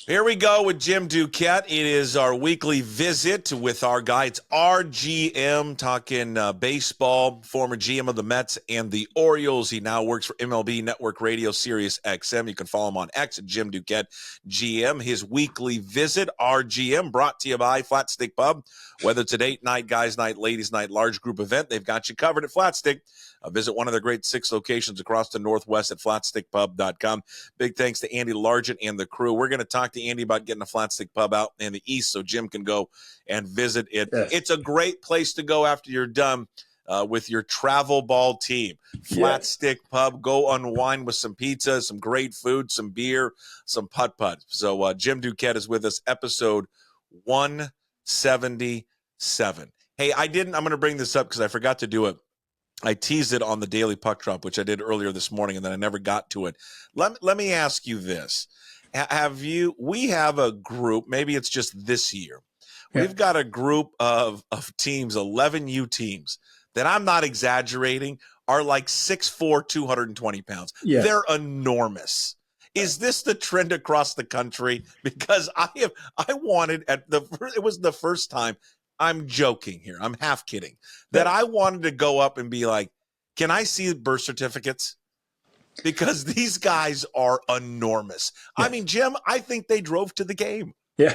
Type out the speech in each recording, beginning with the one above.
Here we go with Jim Duquette. It is our weekly visit with our guy. It's RGM talking baseball, former GM of the Mets and the Orioles. He now works for MLB Network Radio, Sirius XM. You can follow him on X at Jim Duquette GM. His weekly visit, RGM, brought to you by Flat Stick Pub. Whether it's a date night, guys night, ladies night, large group event, they've got you covered at Flat Stick. Visit one of their great 6 locations across the Northwest at flatstickpub.com. Big thanks to Andy Largent and the crew. We're going to talk to Andy about getting a Flat Stick Pub out in the East so Jim can go and visit it. Yes. It's a great place to go after you're done with your travel ball team. Flat Stick Pub, go unwind with some pizza, some great food, some beer, some putt-putt. So Jim Duquette is with us, episode 177. Hey, I'm going to bring this up because I forgot to do it. I teased it on the Daily Puck Drop, which I did earlier this morning, and then I never got to it. Let me ask you this. We have a group, maybe it's just this year. Yeah. We've got a group of teams, 11 U teams, that I'm not exaggerating, are like 6'4", 220 pounds. Yes. They're enormous. Is this the trend across the country? Because it was the first time, I'm joking here, I'm half kidding, that I wanted to go up and be like, can I see birth certificates? Because these guys are enormous. Yeah. I mean, Jim, I think they drove to the game. Yeah,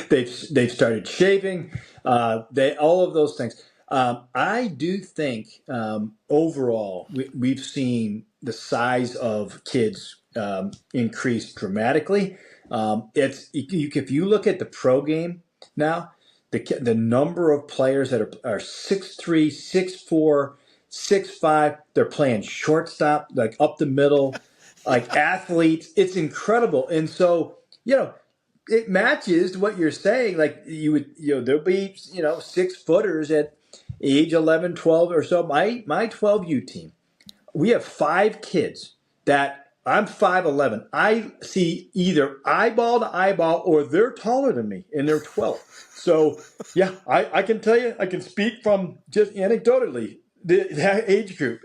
they've started shaving, all of those things. I do think overall we've seen the size of kids increase dramatically. If you look at the pro game now, the number of players that are 6'3", 6'4", 6'5", they're playing shortstop, like up the middle, like athletes. It's incredible. And so, it matches what you're saying. Like there'll be, 6-footers at age 11, 12 or so. My 12U team, we have 5 kids that I'm 5'11". I see either eyeball to eyeball or they're taller than me and they're 12. So, yeah, I can tell you, I can speak from just anecdotally, that age group.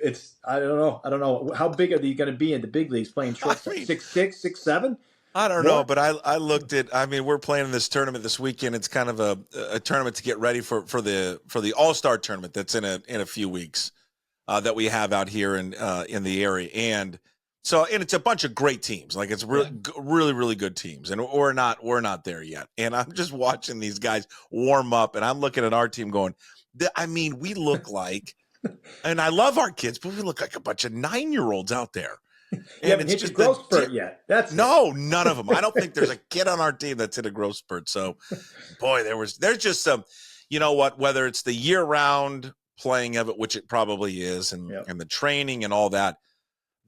I don't know. How big are they going to be in the big leagues playing shortstop? 6'6", 6'7"? I don't know, but I looked at, we're playing in this tournament this weekend. It's kind of a tournament to get ready for the All-Star tournament that's in a few weeks that we have out here in the area. And it's a bunch of great teams. Like it's really good teams. And we're not there yet. And I'm just watching these guys warm up and I'm looking at our team going, we look like, and I love our kids, but we look like a bunch of 9-year-olds out there. And it's just growth spurt yet. None of them. I don't think there's a kid on our team that's hit a growth spurt. So, boy, there's just some, whether it's the year-round playing of it, which it probably is, and the training and all that,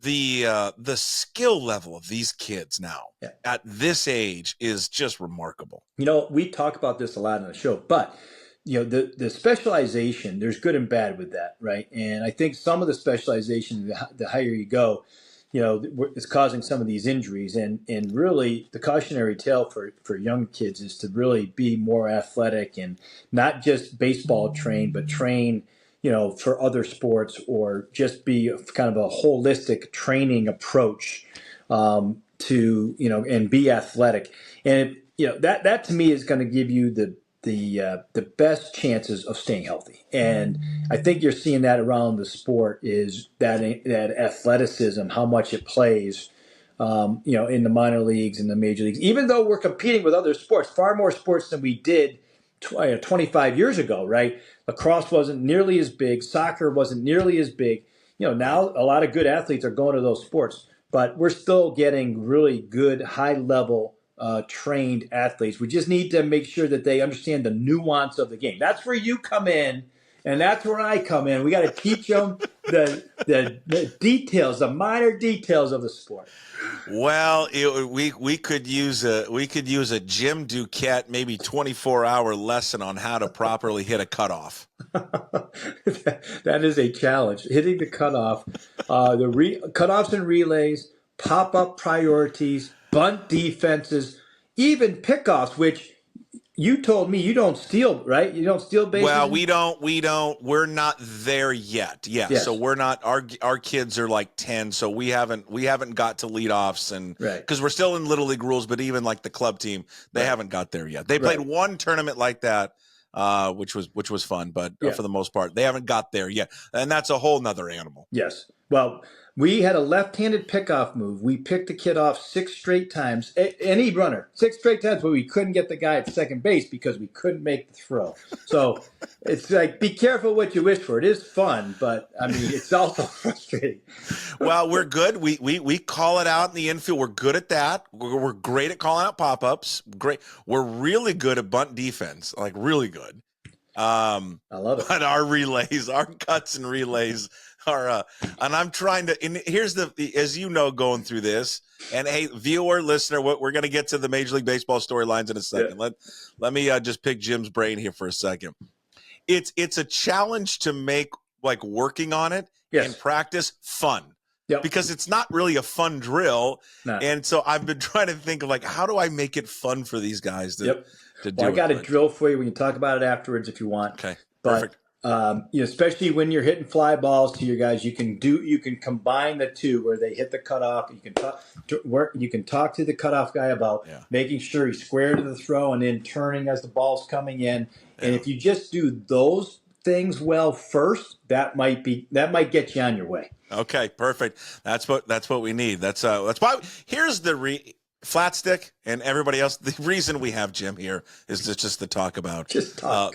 the skill level of these kids now at this age is just remarkable. We talk about this a lot on the show, but the specialization, there's good and bad with that, right? And I think some of the specialization, the higher you go, is causing some of these injuries. And really the cautionary tale for young kids is to really be more athletic and not just baseball trained, but train, for other sports, or just be kind of a holistic training approach to, and be athletic. And, that to me is going to give you the best chances of staying healthy. And I think you're seeing that around the sport, is that athleticism, how much it plays, in the minor leagues and the major leagues, even though we're competing with other sports, far more sports than we did 25 years ago, right? Lacrosse wasn't nearly as big. Soccer wasn't nearly as big. Now a lot of good athletes are going to those sports, but we're still getting really good, high level trained athletes. We just need to make sure that they understand the nuance of the game. That's where you come in, and that's where I come in. We got to teach them the details, the minor details of the sport. Well, we could use a Jim Duquette maybe 24-hour lesson on how to properly hit a cutoff. That is a challenge. Hitting the cutoff, cutoffs and relays, pop-up priorities, bunt defenses, even pickoffs, which, you told me you don't steal, right? You don't steal bases. Well, we don't. We're not there yet. Yeah. Yes. So we're not. Our kids are like 10, so we haven't got to leadoffs, and Right. because we're still in little league rules. But even like the club team, they haven't got there yet. They played one tournament like that, which was fun, but for the most part, they haven't got there yet, and that's a whole nother animal. Yes. Well, we had a left-handed pickoff move. We picked the kid off 6 straight times, any runner, 6 straight times, but we couldn't get the guy at second base because we couldn't make the throw. So it's like, be careful what you wish for. It is fun, but I mean, it's also frustrating. Well, we're good. We call it out in the infield. We're good at that. We're great at calling out pop-ups. Great. We're really good at bunt defense, like really good. I love it. But our relays, our cuts and relays are, and I'm trying to, and here's as you know, going through this, and hey, viewer, listener, we're going to get to the Major League Baseball storylines in a second. Yeah. Let me just pick Jim's brain here for a second. It's a challenge to make like working on it in practice fun. Yep. Because it's not really a fun drill. No. And so I've been trying to think of like, how do I make it fun for these guys to do it? I got a drill for you. We can talk about it afterwards if you want. Okay. But, perfect. Especially when you're hitting fly balls to your guys, you can combine the two where they hit the cutoff. You can talk to the cutoff guy about making sure he's square to the throw and then turning as the ball's coming in. Yeah. And if you just do those things well first, that might get you on your way. Okay, perfect. That's what we need. That's why here's the flat stick and everybody else. The reason we have Jim here is just to talk about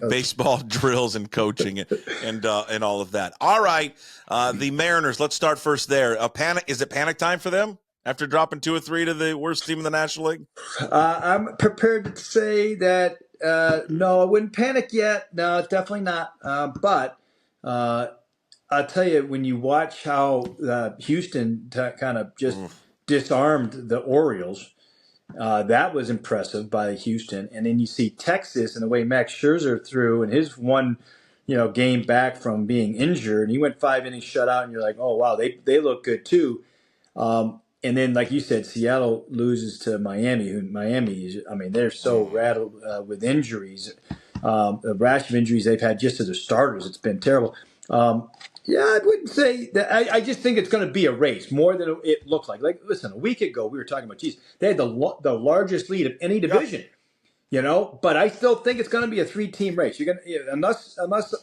baseball drills and coaching and all of that. All right, the Mariners. Let's start first there. Is it panic time for them after dropping 2 or 3 to the worst team in the National League? I'm prepared to say that no, I wouldn't panic yet. No, definitely not. But I'll tell you, when you watch how Houston kind of just disarmed the Orioles, that was impressive by Houston. And then you see Texas and the way Max Scherzer threw and his one, game back from being injured. And he went 5 innings shutout, and you're like, oh, wow, they look good too. And then, like you said, Seattle loses to Miami. They're so rattled with injuries. The rash of injuries they've had just as their starters. It's been terrible. I wouldn't say that. I just think it's going to be a race more than it looked like. Like, listen, a week ago we were talking about, they had the largest lead of any division, But I still think it's going to be a 3-team race. You're going to, unless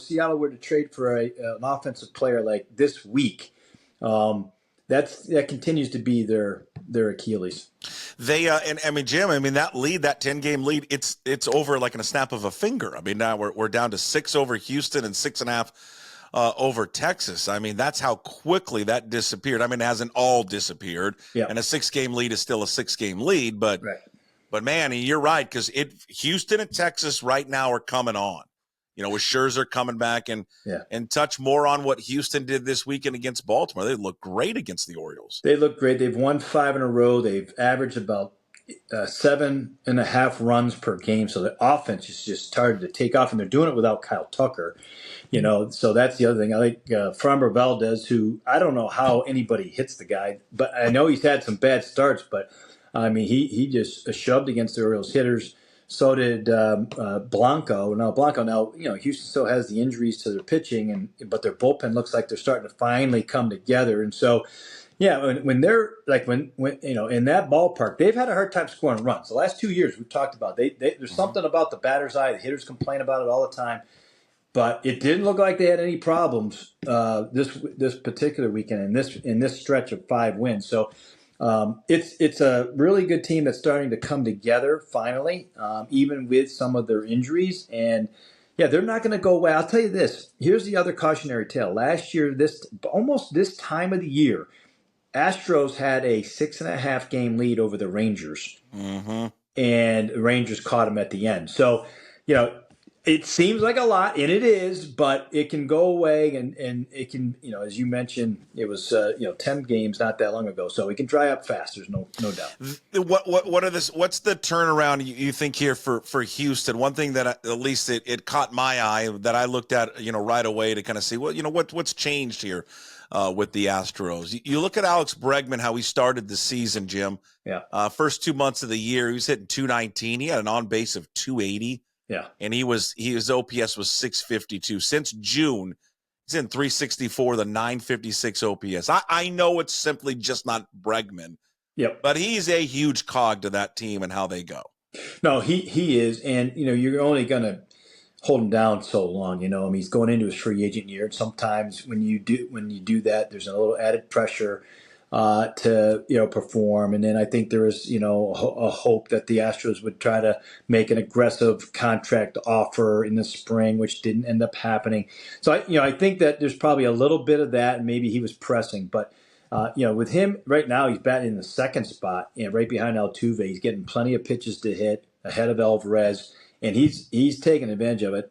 Seattle were to trade for an offensive player like this week. That continues to be their Achilles. They Jim, that lead, that 10-game lead, it's over like in a snap of a finger. Now we're down to 6 over Houston and 6.5 over Texas. That's how quickly that disappeared. It hasn't all disappeared. Yep. And a 6-game lead is still a 6-game lead, but man, you're right, because Houston and Texas right now are coming on. With Scherzer coming back and touch more on what Houston did this weekend against Baltimore. They look great against the Orioles. They look great. They've won 5 in a row. They've averaged about 7.5 runs per game. So the offense is just started to take off, and they're doing it without Kyle Tucker. So that's the other thing. I like Framber Valdez, who I don't know how anybody hits the guy, but I know he's had some bad starts, but he just shoved against the Orioles hitters. So did Blanco. Now, Houston still has the injuries to their pitching, but their bullpen looks like they're starting to finally come together. And so, when they're in that ballpark, they've had a hard time scoring runs. The last 2 years we've talked about, there's something about the batter's eye. The hitters complain about it all the time, but it didn't look like they had any problems this particular weekend in this stretch of 5 wins. So. It's a really good team that's starting to come together finally, even with some of their injuries. And they're not going to go away. I'll tell you this. Here's the other cautionary tale. Last year, almost this time of the year, Astros had a 6.5 game lead over the Rangers, and the Rangers caught them at the end. So, it seems like a lot, and it is, but it can go away, and it can, as you mentioned, it was 10 games not that long ago, so it can dry up fast. There's no doubt. What's the turnaround you think here for Houston? One thing that at least it caught my eye that I looked at right away to kind of see what's changed here. with the Astros. You look at Alex Bregman, how he started the season, Jim. Yeah. First 2 months of the year, he was hitting 219. He had an on base of 280. Yeah. And his OPS was 652. Since June, he's in 364, the 956 OPS. I know it's simply just not Bregman. Yep. But he's a huge cog to that team and how they go. No, he is, and you're only going to hold him down so long. I mean, he's going into his free agent year. Sometimes when you do that, there's a little added pressure to perform. And then I think there is a hope that the Astros would try to make an aggressive contract offer in the spring, which didn't end up happening. So I think that there's probably a little bit of that, and maybe he was pressing, but. With him right now, he's batting in the second spot, right behind Altuve. He's getting plenty of pitches to hit ahead of Alvarez, and he's taking advantage of it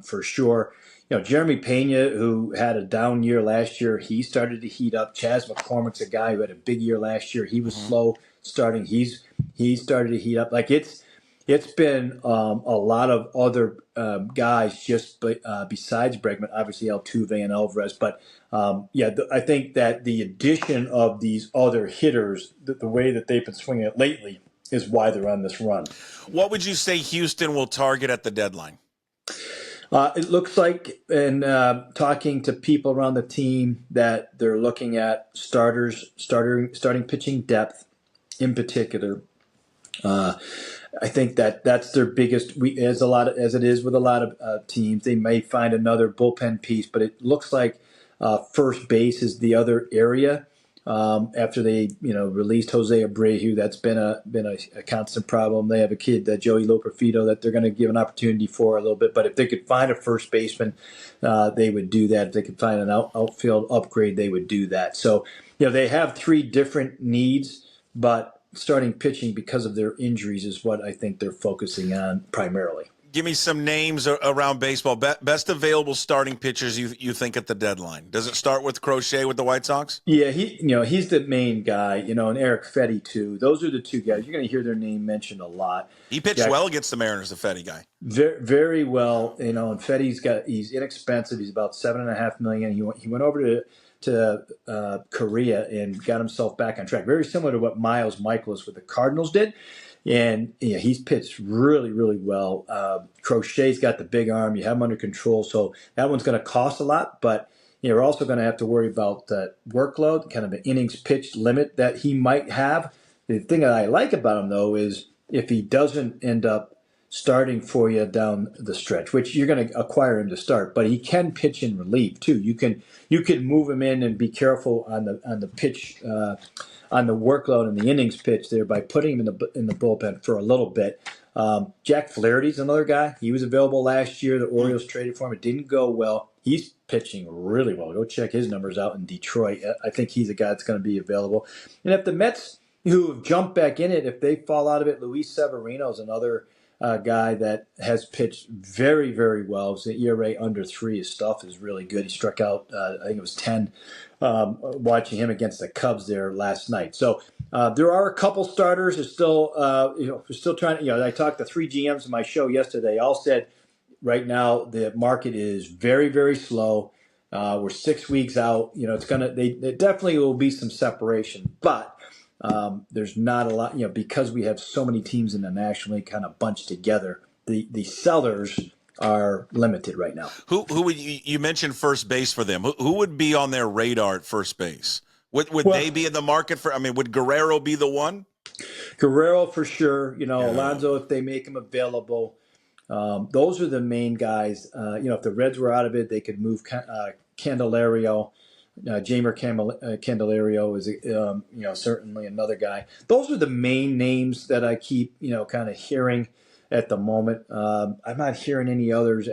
for sure. Jeremy Pena, who had a down year last year, he started to heat up. Chas McCormick's a guy who had a big year last year. He was slow starting. He started to heat up. Like it's been a lot of other guys just besides Bregman, obviously Altuve and Alvarez, but. I think that the addition of these other hitters, the way that they've been swinging it lately, is why they're on this run. What would you say Houston will target at the deadline? It looks like, in talking to people around the team, that they're looking at starting pitching depth in particular. I think that's their biggest. As it is with a lot of teams, they may find another bullpen piece, but it looks like. First base is the other area. After they, released Jose Abreu, that's been a constant problem. They have a kid, Joey Loperfido, that they're going to give an opportunity for a little bit. But if they could find a first baseman, they would do that. If they could find an outfield upgrade, they would do that. So, they have three different needs, but starting pitching because of their injuries is what I think they're focusing on primarily. Give me some names around baseball. Best available starting pitchers you think at the deadline. Does it start with Crochet with the White Sox? Yeah, he's the main guy, and Eric Fetty too. Those are the two guys. You're going to hear their name mentioned a lot. He pitched well against the Mariners, the Fetty guy. Very, very well, and he's inexpensive. He's about $7.5 million. He went over to Korea and got himself back on track. Very similar to what Miles Michaelis with the Cardinals did. And he's pitched really, really well. Crochet's got the big arm. You have him under control. So that one's going to cost a lot. But we're also going to have to worry about workload, kind of an innings pitched limit that he might have. The thing that I like about him, though, is if he doesn't end up starting for you down the stretch, which you're going to acquire him to start, but he can pitch in relief, too. You can move him in and be careful on the pitch on the workload and the innings pitch there by putting him in the bullpen for a little bit. Jack Flaherty's another guy. He was available last year. The Orioles traded for him. It didn't go well. He's pitching really well. Go check his numbers out in Detroit. I think he's a guy that's going to be available. And if the Mets, who have jumped back in it, if they fall out of it, Luis Severino is another guy that has pitched very, very well. His ERA under 3. His stuff is really good. He struck out, I think it was 10, watching him against the Cubs there last night. So there are a couple starters. They're still, we're still trying. I talked to 3 GMs in my show yesterday. They all said right now the market is very, very slow. We're 6 weeks out. There definitely will be some separation, but. There's not a lot, because we have so many teams in the National League kind of bunched together. The sellers are limited right now. Who would you mentioned first base for them? Who would be on their radar at first base? Would they be in the market for? I mean, would Guerrero be the one? Guerrero for sure. Alonso if they make him available. Those are the main guys. If the Reds were out of it, they could move Candelario. Jamer Candelario is certainly another guy. Those are the main names that I keep kind of hearing at the moment. I'm not hearing any others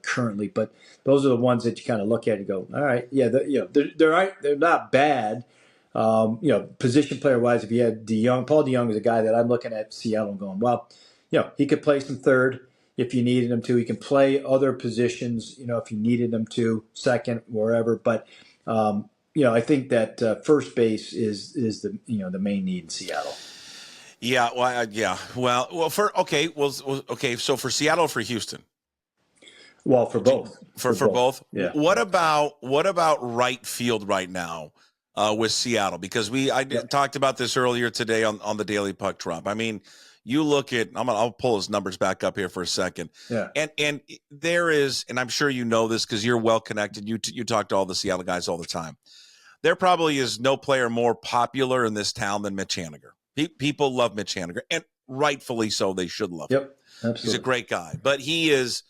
currently, but those are the ones that you kind of look at and go, all right, yeah, they're not bad. Position player wise, if you had DeYoung, Paul DeYoung is a guy that I'm looking at Seattle and going, well, he could play some third if you needed him to. He can play other positions, if you needed him to, second, wherever, but. I think that first base is the main need in Seattle. Yeah, well, yeah. Well, okay. So for Seattle, or for Houston. Well, for both. For both. Yeah. What about right field right now with Seattle? Because I talked about this earlier today on the Daily Puck Drop. I mean, you look at I'll pull his numbers back up here for a second. Yeah. And there is, and I'm sure you know this because you're well connected. You talk to all the Seattle guys all the time. There probably is no player more popular in this town than Mitch Haniger. People love Mitch Haniger, and rightfully so. They should love him. Absolutely. He's a great guy, but he's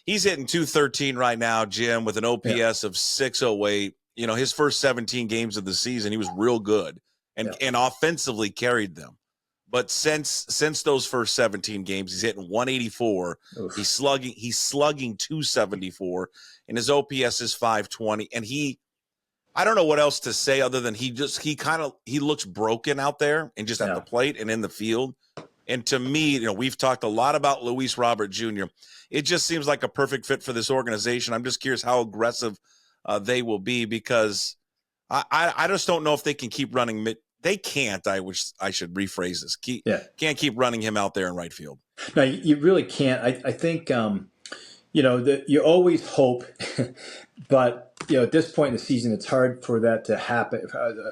hitting .213 right now, Jim, with an OPS of 608. You know, his first 17 games of the season, he was real good and offensively carried them. But since those first 17 games, he's hitting 184. Oof. He's slugging 274, and his OPS is 520. And I don't know what else to say other than he looks broken out there and just at the plate and in the field. And to me, you know, we've talked a lot about Luis Robert Jr. It just seems like a perfect fit for this organization. I'm just curious how aggressive they will be because I just don't know if they can keep running. They can't. I should rephrase this. Can't keep running him out there in right field. No, you really can't. I think you know, you always hope, but you know, at this point in the season, it's hard for that to happen.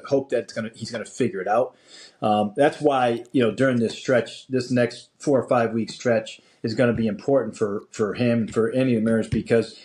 Hope that he's gonna figure it out. That's why, you know, during this stretch, this next 4 or 5 week stretch is going to be important for him, for any of the Mariners, because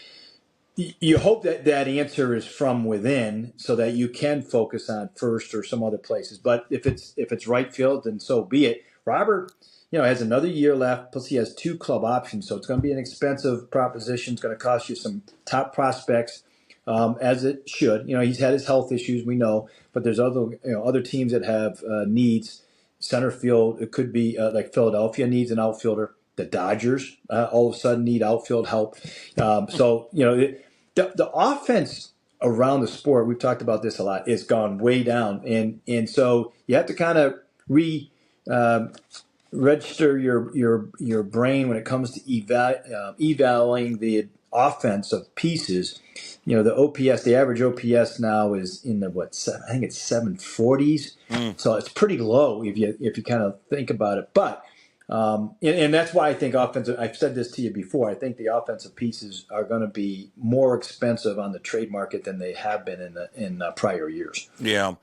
you hope that answer is from within so that you can focus on first or some other places. But if it's right field, then so be it. Robert, you know, has another year left, plus he has 2 club options, so it's going to be an expensive proposition. It's going to cost you some top prospects, as it should. You know, he's had his health issues, we know, but there's other teams that have needs. Center field, it could be like Philadelphia needs an outfielder. The Dodgers all of a sudden need outfield help. So, you know, the offense around the sport, we've talked about this a lot, is gone way down. And so you have to kind of register your brain when it comes to evaluating the offense of pieces. You know, the OPS, the average OPS now is in the I think it's 740s. So it's pretty low if you kind of think about it. But and that's why I think offensive. I've said this to you before. I think the offensive pieces are going to be more expensive on the trade market than they have been in prior years. Yeah.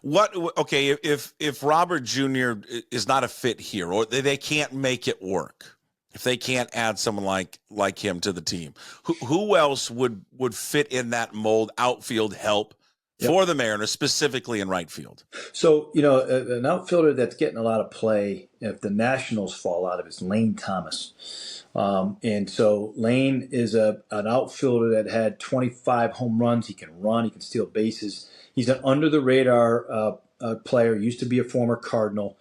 Okay, if Robert Jr. is not a fit here, or they can't make it work, if they can't add someone like him to the team, who else would fit in that mold? Outfield help for the Mariners, specifically in right field. So, you know, an outfielder that's getting a lot of play if the Nationals fall out of it is Lane Thomas. And so Lane is an outfielder that had 25 home runs. He can run. He can steal bases. He's an under-the-radar player. Used to be a former Cardinal.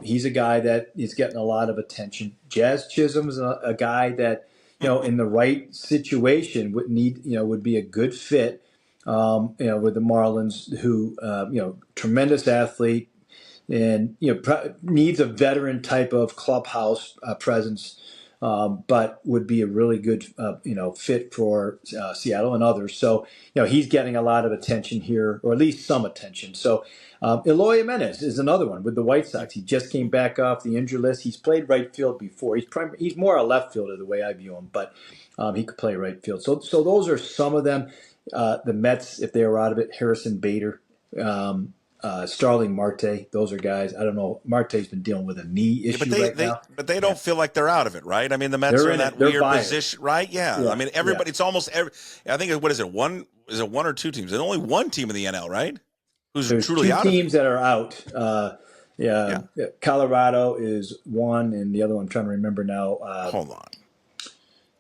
He's a guy that is getting a lot of attention. Jazz Chisholm's a guy that, you know, in the right situation would be a good fit. You know, with the Marlins, who you know, tremendous athlete, and you know, needs a veteran type of clubhouse presence, but would be a really good you know, fit for Seattle and others. So, you know, he's getting a lot of attention here, or at least some attention. So, Eloy Jimenez is another one with the White Sox. He just came back off the injury list. He's played right field before. He's more a left fielder the way I view him, but he could play right field. So those are some of them. The Mets, if they were out of it, Harrison Bader, Starling Marte, those are guys. I don't know. Marte's been dealing with a knee issue now. But they don't feel like they're out of it, right? I mean, the Mets are in that weird position, right? Yeah. I mean, everybody. It's almost every. I think what is it? One or two teams? There's only one team in the NL, right? There's truly out. Two teams that are out. Colorado is one, and the other one I'm trying to remember now. Hold on.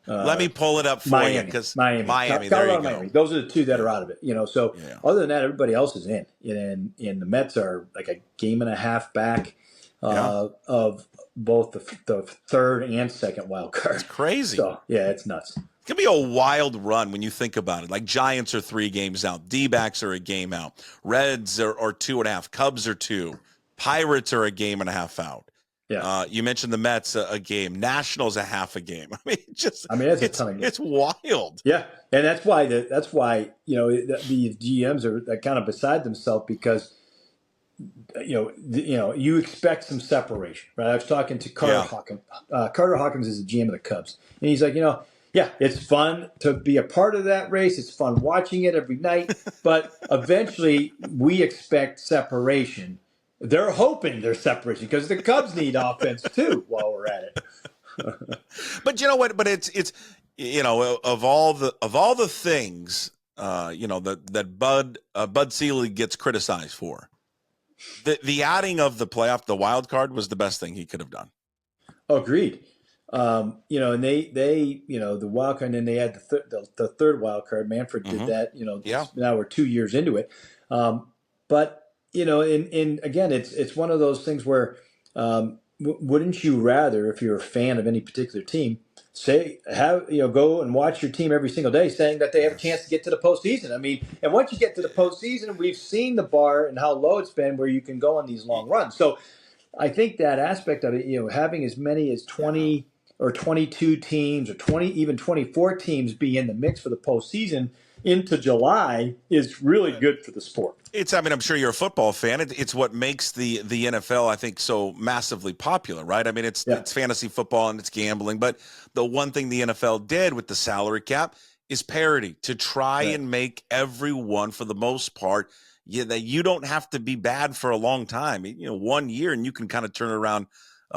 Let me pull it up for you, because Miami. Colorado, there you go. Miami. Those are the two that are out of it. You know, so other than that, everybody else is in. And the Mets are like a game and a half back of both the third and second wild card. It's crazy. So it's nuts. It's gonna be a wild run when you think about it. Like, Giants are 3 games out, D-backs are a game out, Reds are 2.5, Cubs are 2, Pirates are a game and a half out. Yeah. You mentioned the Mets a game, Nationals a half a game. I mean, that's a ton of games. It's wild. Yeah, and that's why you know, the GMs are kind of beside themselves, because you expect some separation, right? I was talking to Carter Hawkins. Carter Hawkins is the GM of the Cubs, and he's like, you know, Yeah, it's fun to be a part of that race. It's fun watching it every night. But eventually, we expect separation. They're hoping there's separation because the Cubs need offense too while we're at it. But you know what? But it's of all the things that Bud Sewell gets criticized for, the adding of the wild card was the best thing he could have done. Agreed. And they the wild card, and then they had the third wild card. Manfred did that. Yeah. Now we're 2 years into it. But and again, it's one of those things where wouldn't you rather, if you're a fan of any particular team, go and watch your team every single day, saying that they have a chance to get to the postseason. I mean, and once you get to the postseason, we've seen the bar and how low it's been, where you can go on these long runs. So I think that aspect of it, having as many as 20 or 22 teams or even 24 teams be in the mix for the postseason into July is really good for the sport. I'm sure you're a football fan. It's what makes the NFL, I think, so massively popular, right? I mean, it's fantasy football and it's gambling. But the one thing the NFL did with the salary cap is parity, to try and make everyone, for the most part, that you don't have to be bad for a long time. 1 year and you can kind of turn it around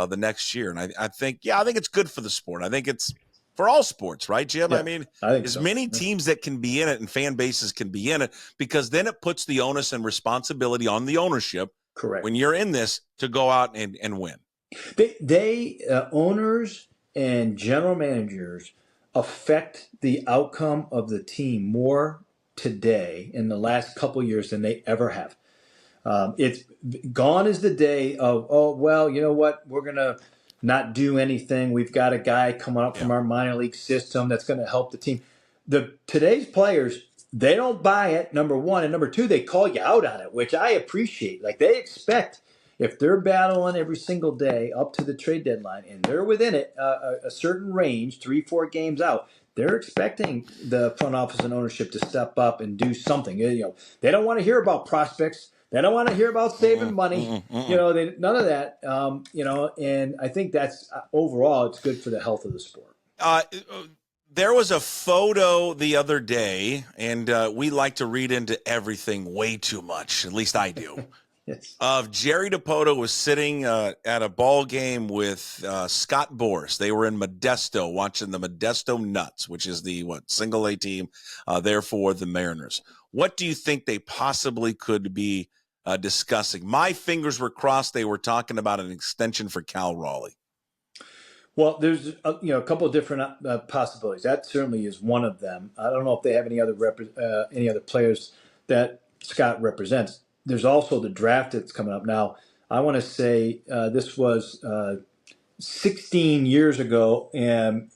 the next year. And I think it's good for the sport. I think it's for all sports, right, Jim? Yeah, I mean, as many teams that can be in it and fan bases can be in it, because then it puts the onus and responsibility on the ownership. Correct. When you're in this, to go out and win. They owners and general managers affect the outcome of the team more today in the last couple of years than they ever have. It's gone is the day of, you know what, we're going to not do anything. We've got a guy coming up from our minor league system that's going to help the team. Today's players, they don't buy it, number one. And number two, they call you out on it, which I appreciate. Like, they expect, if they're battling every single day up to the trade deadline and they're within it, a certain range, 3-4 games out, they're expecting the front office and ownership to step up and do something. They don't want to hear about prospects. They don't want to hear about saving money. None of that. And I think that's overall, it's good for the health of the sport. There was a photo the other day, and we like to read into everything way too much. At least I do. Yes. Of Jerry Dipoto was sitting at a ball game with Scott Boras. They were in Modesto watching the Modesto Nuts, which is the single A team there for the Mariners. What do you think they possibly could be discussing? My fingers were crossed. They were talking about an extension for Cal Raleigh. Well, there's a couple of different possibilities. That certainly is one of them. I don't know if they have any other players that Scott represents. There's also the draft that's coming up now. I want to say this was 16 years ago, and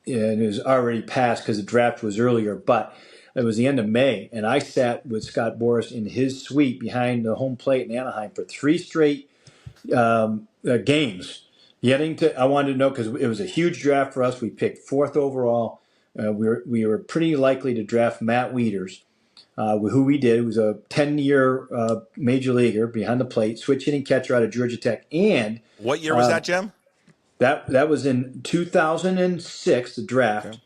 it was already passed because the draft was earlier, but it was the end of May, and I sat with Scott Boras in his suite behind the home plate in Anaheim for 3 straight games. I wanted to know, because it was a huge draft for us. We picked 4th overall. We were pretty likely to draft Matt Wieters, who we did. It was a 10-year major leaguer behind the plate, switch hitting catcher out of Georgia Tech. And what year was that, Jim? That was in 2006, the draft. Okay.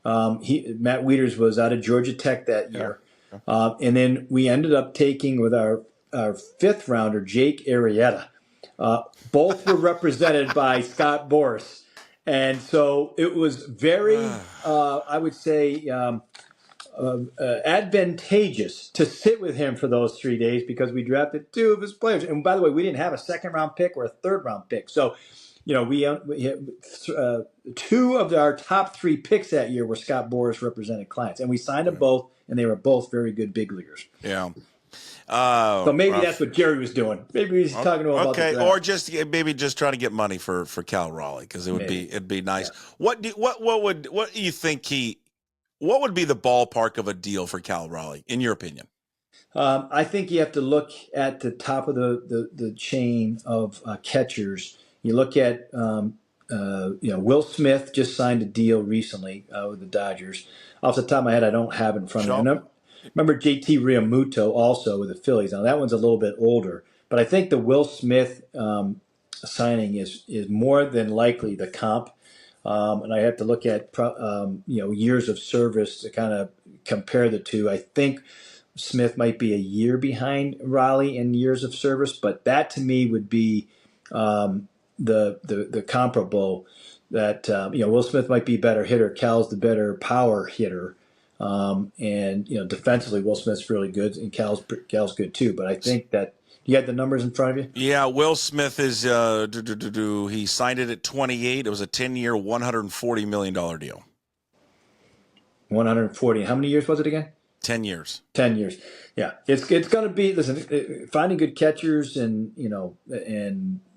Matt Wieters was out of Georgia Tech that year. Okay. And then we ended up taking with our 5th rounder, Jake Arrieta. Both were represented by Scott Boras. And so it was very, I would say, advantageous to sit with him for those 3 days, because we drafted 2 of his players. And by the way, we didn't have a 2nd-round pick or a 3rd-round pick. So, we had 2 of our top 3 picks that year were Scott Boras represented clients. And we signed them both, and they were both very good big leaguers. Yeah. So maybe that's what Jerry was doing. Maybe he's talking to him about the draft. Or just trying to get money for Cal Raleigh, because it'd be nice. Yeah. What do you think what would be the ballpark of a deal for Cal Raleigh, in your opinion? I think you have to look at the top of the chain of catchers. You look at Will Smith just signed a deal recently with the Dodgers. Off the top of my head, I don't have it in front of me. Remember JT Realmuto also with the Phillies. Now that one's a little bit older, but I think the Will Smith signing is more than likely the comp. And I have to look at years of service to kind of compare the two. I think Smith might be a year behind Raleigh in years of service, but that to me would be the comparable. That Will Smith might be a better hitter. Cal's the better power hitter. And defensively, Will Smith's really good, and Cal's good too. But I think that you got the numbers in front of you. Yeah, Will Smith is he signed it at 28. It was a 10-year, $140 million deal. 140. How many years was it again? 10 years. 10 years. Yeah, it's going to be. Listen, finding good catchers and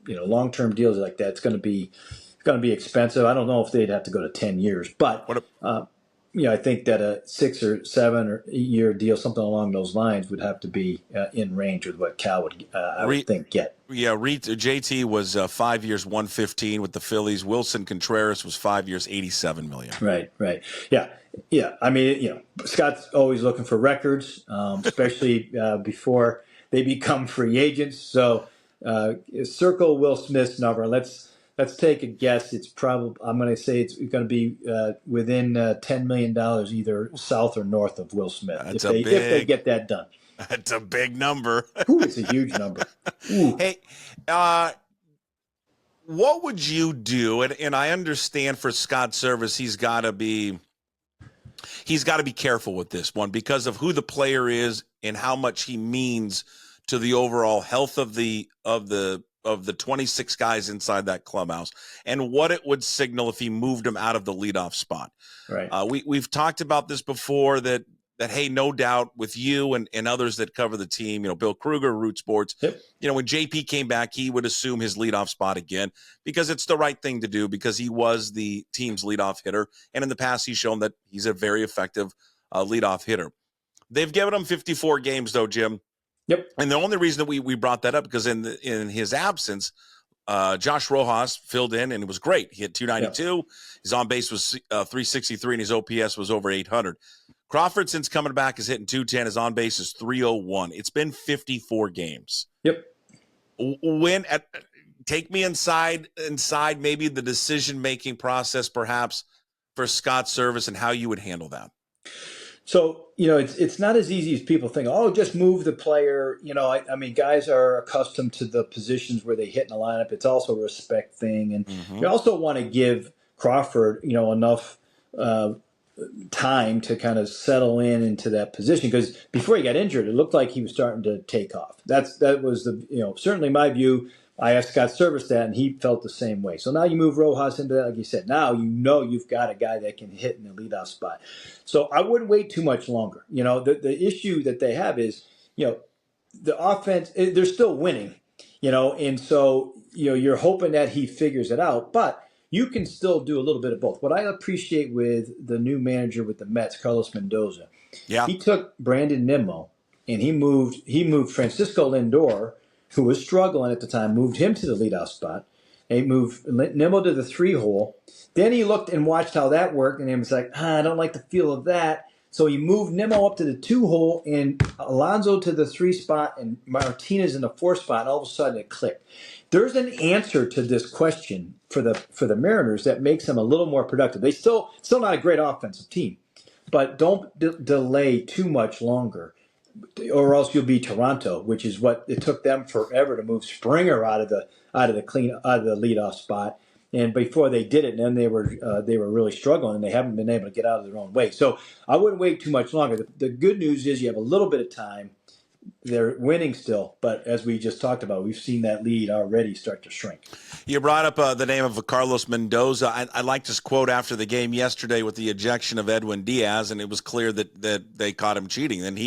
long-term deals like that. It's going to be expensive. I don't know if they'd have to go to 10 years, but I think that a 6 or 7 or 8 year deal, something along those lines, would have to be in range with what Cal would, I would think, get. Yeah, JT was 5 years, $115 with the Phillies. Wilson Contreras was 5 years, $87 million. Right. Yeah. I mean, Scott's always looking for records, especially before they become free agents. So circle Will Smith's number. Let's take a guess. It's I'm going to say it's going to be within $10 million, either south or north of Will Smith. If they get that done. That's a big number. Ooh, it's a huge number. Ooh. Hey, what would you do? And I understand for Scott Service, he's got to be careful with this one because of who the player is and how much he means to the overall health of the 26 guys inside that clubhouse and what it would signal if he moved him out of the leadoff spot. Right. We've talked about this before that, hey, no doubt with you and others that cover the team, Bill Kruger, Root Sports, yep. When JP came back, he would assume his leadoff spot again because it's the right thing to do because he was the team's leadoff hitter. And in the past, he's shown that he's a very effective leadoff hitter. They've given him 54 games though, Jim. Yep. And the only reason that we brought that up because in his absence, Josh Rojas filled in and it was great. He hit 292. Yep. His on base was 363 and his OPS was over 800. Crawford, since coming back, is hitting 210. His on base is 301. It's been 54 games. Yep. Take me inside maybe the decision-making process perhaps for Scott Service and how you would handle that. So, it's not as easy as people think, just move the player. I mean, guys are accustomed to the positions where they hit in the lineup. It's also a respect thing. And you also want to give Crawford, enough time to kind of settle into that position. Because before he got injured, it looked like he was starting to take off. That was certainly my view. I asked Scott Service that, and he felt the same way. So now you move Rojas into that, like you said. Now you've got a guy that can hit in the leadoff spot. So I wouldn't wait too much longer. The issue that they have is, the offense, they're still winning, and so, you're hoping that he figures it out. But you can still do a little bit of both. What I appreciate with the new manager with the Mets, Carlos Mendoza, he took Brandon Nimmo, and he moved Francisco Lindor, who was struggling at the time, moved him to the leadoff spot. He moved Nimmo to the 3-hole. Then he looked and watched how that worked, and he was like, I don't like the feel of that. So he moved Nimmo up to the 2-hole and Alonso to the 3 spot and Martinez in the 4 spot, and all of a sudden it clicked. There's an answer to this question for the Mariners that makes them a little more productive. They still not a great offensive team, but don't delay too much longer, or else you'll be Toronto, which is what it took them forever to move Springer out of the leadoff spot. And before they did it, then they were really struggling, and they haven't been able to get out of their own way. So I wouldn't wait too much longer. The good news is you have a little bit of time. They're winning still, but as we just talked about, we've seen that lead already start to shrink. You brought up the name of Carlos Mendoza. I liked his quote after the game yesterday with the ejection of Edwin Diaz, and it was clear that they caught him cheating. And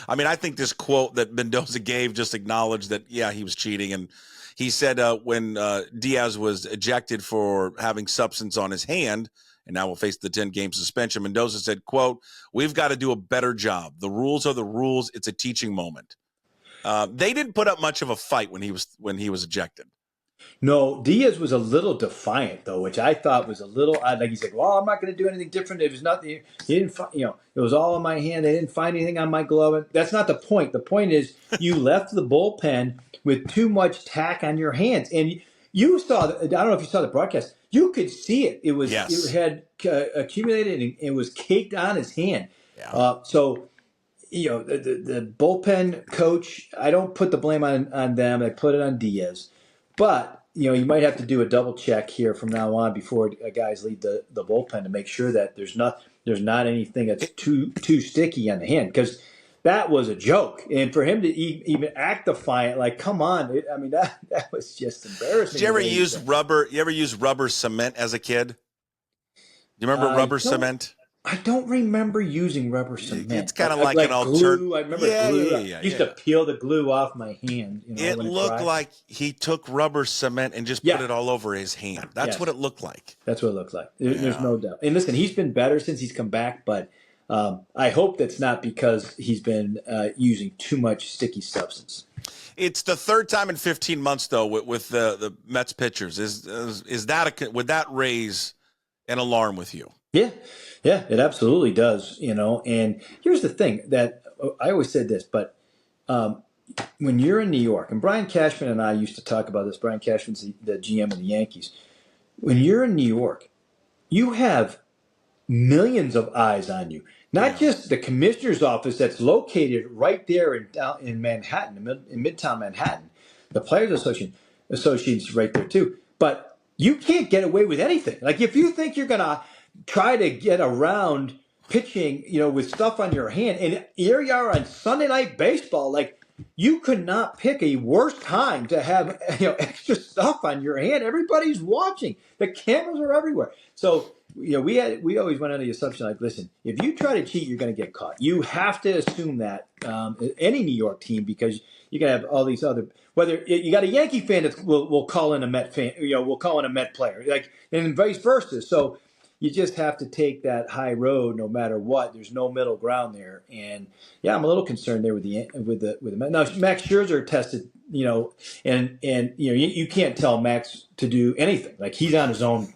I think this quote that Mendoza gave just acknowledged that, he was cheating. And he said when Diaz was ejected for having substance on his hand, and now will face the 10-game suspension, Mendoza said, quote, "We've got to do a better job. The rules are the rules. It's a teaching moment." They didn't put up much of a fight when he was ejected. No, Diaz was a little defiant, though, which I thought was a little odd. Like he said, "Well, I'm not going to do anything different. It was nothing. He didn't, it was all in my hand. They didn't find anything on my glove." That's not the point. The point is you left the bullpen with too much tack on your hands, and You saw, I don't know if you saw the broadcast. You could see it. It Yes. had accumulated and it was caked on his hand. Yeah. So the bullpen coach, I don't put the blame on them. I put it on Diaz. But, you might have to do a double check here from now on before guys leave the bullpen to make sure that there's not anything that's too sticky on the hand, because that was a joke. And for him to even act defiant, like, come on. That was just embarrassing. Did you ever use rubber? You ever use rubber cement as a kid? Do you remember rubber cement? I don't remember using rubber cement. It's kind of like an glue. I remember glue. Yeah. I used to peel the glue off my hand. It looked like he took rubber cement and just put it all over his hand. That's what it looked like. That's what it looked like. There's no doubt. And listen, he's been better since he's come back, but I hope that's not because he's been using too much sticky substance. It's the third time in 15 months, though, with the Mets pitchers. Would that raise an alarm with you? Yeah, it absolutely does. And here's the thing that I always said this, but when you're in New York, and Brian Cashman and I used to talk about this. Brian Cashman's the GM of the Yankees. When you're in New York, you have millions of eyes on you. Not just the commissioner's office that's located right there in Manhattan, in Midtown Manhattan. The Players Association's right there too. But you can't get away with anything. Like, if you think you're gonna try to get around pitching, with stuff on your hand, and here you are on Sunday Night Baseball, like, you could not pick a worse time to have extra stuff on your hand. Everybody's watching. The cameras are everywhere. So we always went under the assumption, like, listen, if you try to cheat, you're going to get caught. You have to assume that any New York team, because you can have all these other, whether you got a Yankee fan that will call in a Met fan, will call in a Met player, like, and vice versa. So you just have to take that high road no matter what. There's no middle ground there. And yeah, I'm a little concerned there with the now Max Scherzer tested, and you can't tell Max to do anything. Like, he's on his own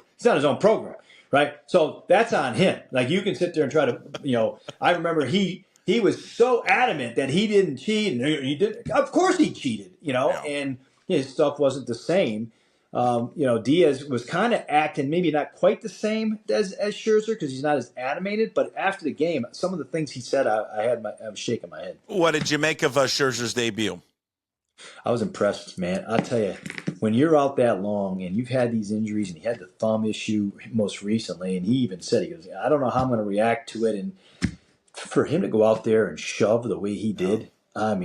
program, right? So that's on him. Like, you can sit there and try to, I remember he was so adamant that he didn't cheat, and he did. Of course he cheated, and his stuff wasn't the same. Diaz was kind of acting maybe not quite the same as Scherzer, because he's not as animated. But after the game, some of the things he said, I was shaking my head. What did you make of Scherzer's debut? I was impressed, man. I'll tell you, when you're out that long and you've had these injuries, and he had the thumb issue most recently, and he even said, he goes, I don't know how I'm going to react to it. And for him to go out there and shove the way he did, that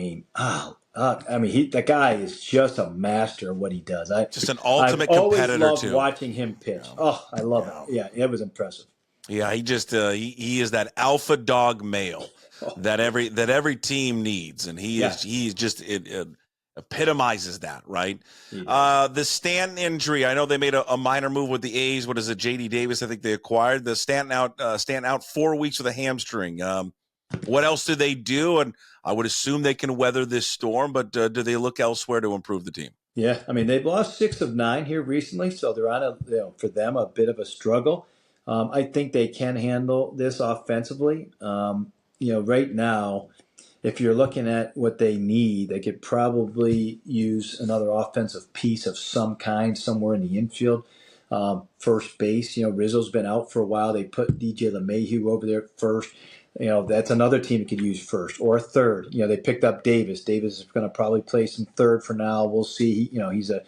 guy is just a master of what he does. Just an ultimate I've competitor, always loved too. watching him pitch. Oh, I love it. Yeah, it was impressive. Yeah, he just he is that alpha dog male that every team needs, and he's just it epitomizes that, right? The Stanton injury, I know they made a minor move with the A's. What is it, J.D. Davis? I think they acquired the Stanton out 4 weeks with a hamstring. What else do they do? And I would assume they can weather this storm, but do they look elsewhere to improve the team? Yeah, they've lost 6 of 9 here recently, so they're on for them a bit of a struggle. I think they can handle this offensively. Right now, if you're looking at what they need, they could probably use another offensive piece of some kind somewhere in the infield. First base, Rizzo's been out for a while. They put DJ LeMahieu over there at first. That's another team that could use first or third. They picked up Davis. Davis is going to probably play some third for now. We'll see. He's a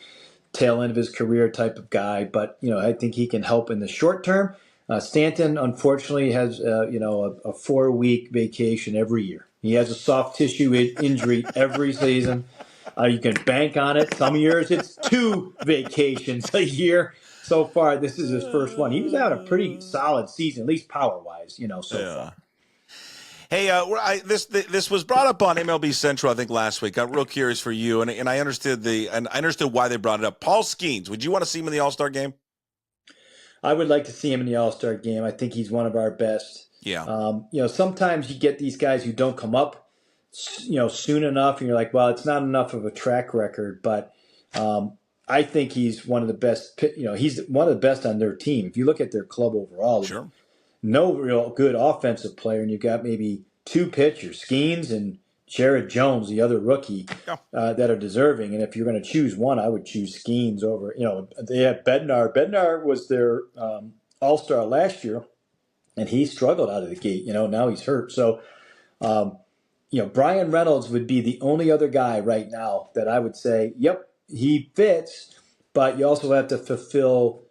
tail end of his career type of guy, but I think he can help in the short term. Stanton, unfortunately, has a 4-week vacation every year. He has a soft tissue injury every season. You can bank on it. Some years it's 2 vacations a year. So far, this is his first one. He was having a pretty solid season, at least power-wise, so far. Hey, this was brought up on MLB Central, I think, last week. I'm real curious for you, and I understood why they brought it up. Paul Skeens, would you want to see him in the All-Star game? I would like to see him in the All-Star game. I think he's one of our best. Yeah. Sometimes you get these guys who don't come up, soon enough, and you're like, well, it's not enough of a track record. But I think he's one of the best. He's one of the best on their team. If you look at their club overall, no real good offensive player, and you've got maybe 2 pitchers, Skeens and Jared Jones, the other rookie, Yeah. that are deserving. And if you're going to choose one, I would choose Skeens over. They have Bednar. Bednar was their all-star last year, and he struggled out of the gate. Now he's hurt. So, Brian Reynolds would be the only other guy right now that I would say, yep, he fits, but you also have to fulfill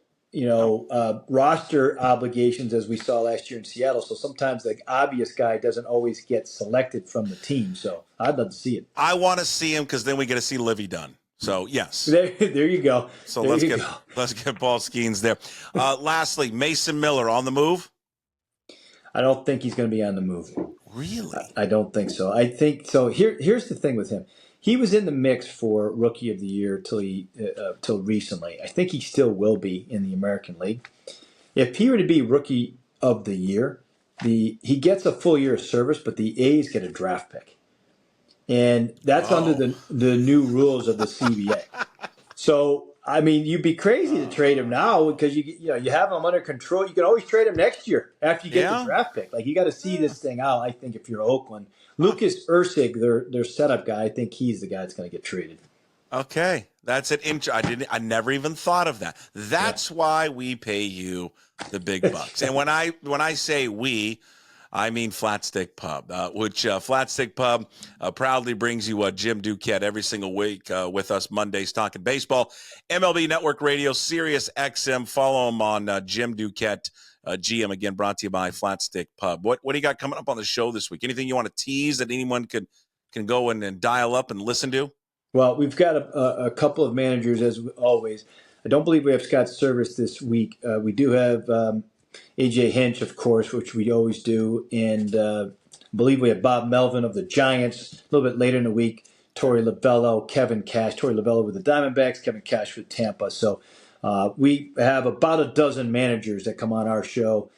roster obligations as we saw last year in Seattle. So sometimes the obvious guy doesn't always get selected from the team. So I'd love to see it. I want to see him because then we get to see Livy Dunn. So yes, there you go. So let's get Paul Skeens there. Lastly, Mason Miller on the move. I don't think he's going to be on the move. Really? I don't think so. I think so. Here's the thing with him. He was in the mix for Rookie of the Year till recently. I think he still will be in the American League. If he were to be Rookie of the Year, he gets a full year of service, but the A's get a draft pick, and that's under the new rules of the CBA. So I mean, you'd be crazy to trade him now because you have him under control. You can always trade him next year after you get the draft pick. Like, you got to see this thing out. I think if you're Oakland, Lucas Ursig, their setup guy, I think he's the guy that's going to get traded. Okay, that's it. I never even thought of that. That's why we pay you the big bucks. And when I say we, I mean Flat Stick Pub, which Flat Stick Pub proudly brings you Jim Duquette every single week with us Mondays talking baseball. MLB Network Radio, Sirius XM. Follow him on Jim Duquette, GM, again, brought to you by Flat Stick Pub. What do you got coming up on the show this week? Anything you want to tease that anyone can go in and dial up and listen to? Well, we've got a couple of managers, as always. I don't believe we have Scott Service this week. We do have AJ Hinch, of course, which we always do. And I believe we have Bob Melvin of the Giants a little bit later in the week. Torey Lovello, Kevin Cash. Torey Lovello with the Diamondbacks, Kevin Cash with Tampa. So we have about a dozen managers that come on our show.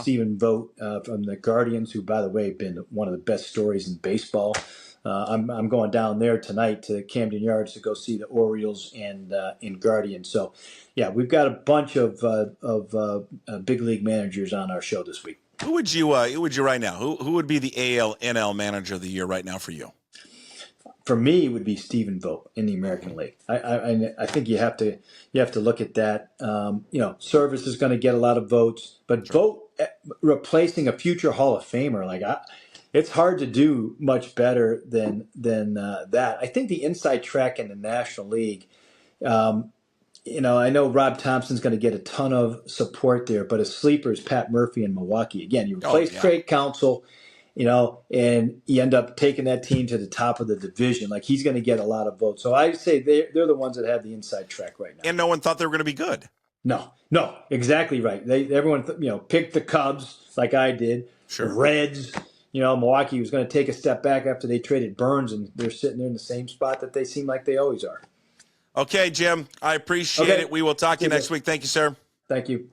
Stephen Vogt from the Guardians, who, by the way, been one of the best stories in baseball. I'm going down there tonight to Camden Yards to go see the Orioles and Guardians. So, yeah, we've got a bunch of big league managers on our show this week. Who would you right now? Who would be the AL NL Manager of the Year right now for you? For me, it would be Stephen Vogt in the American League. I think you have to look at that. Service is going to get a lot of votes, but Vogt replacing a future Hall of Famer, it's hard to do much better than that. I think the inside track in the National League, I know Rob Thompson's going to get a ton of support there, but a sleeper is Pat Murphy in Milwaukee. Again, you replace Craig Counsell, and you end up taking that team to the top of the division. Like, he's going to get a lot of votes. So I say they're the ones that have the inside track right now. And no one thought they were going to be good. No, exactly right. Everyone picked the Cubs like I did. Sure. The Reds. Milwaukee was going to take a step back after they traded Burns, and they're sitting there in the same spot that they seem like they always are. Okay, Jim, I appreciate it. We will talk to you next week. Thank you, sir. Thank you.